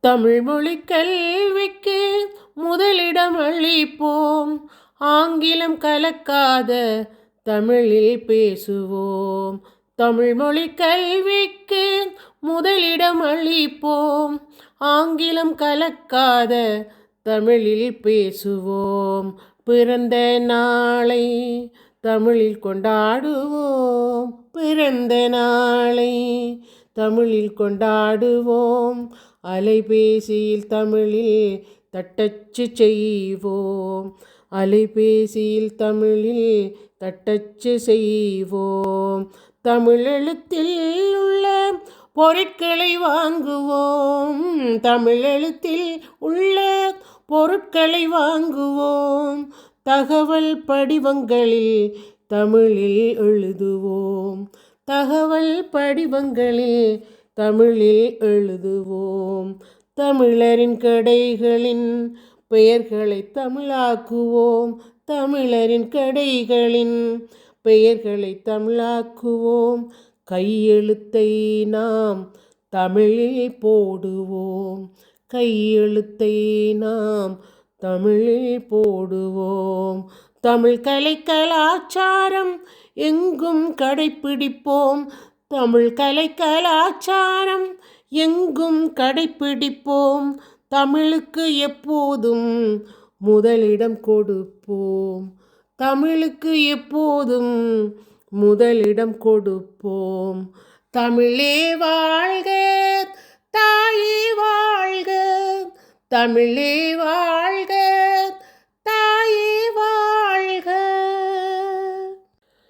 தமிழ் மொழி கல்விக்கு முதலிடம் அளிப்போம். ஆங்கிலம் கலக்காத தமிழில் பேசுவோம். தமிழ் மொழி கல்விக்கு முதலிடம் அளிப்போம். ஆங்கிலம் கலக்காத தமிழில் பேசுவோம். பிறந்த நாளை தமிழில் கொண்டாடுவோம். பிறந்த நாளை தமிழில் கொண்டாடுவோம். அலைபேசியில் தமிழில் தட்டச்சு செய்வோம். அலைபேசியில் தமிழில் தட்டச்சு செய்வோம். தமிழெழுத்தில் உள்ள பொருட்களை வாங்குவோம். தமிழெழுத்தில் உள்ள பொருட்களை வாங்குவோம். தகவல் படிவங்களில் தமிழில் எழுதுவோம். தகவல் படிவங்களில் தமிழில் எழுதுவோம். தமிழரின் கடைகளின் பெயர்களை தமிழாக்குவோம். தமிழரின் கடைகளின் பெயர்களை தமிழாக்குவோம். கையெழுத்தை நாம் தமிழில் போடுவோம். கையெழுத்தை நாம் தமிழில் போடுவோம். தமிழ் கலை கலாச்சாரம் எங்கும் கடைப்பிடிப்போம். தமிழ் கலை கலாச்சாரம் எங்கும் கடைப்பிடிப்போம். தமிழுக்கு எப்போதும் முதலிடம் கொடுப்போம். தமிழுக்கு எப்போதும் முதலிடம் கொடுப்போம். தமிழே வாழ்க, தாயே வாழ்க. தமிழே வாழ்க, தாயே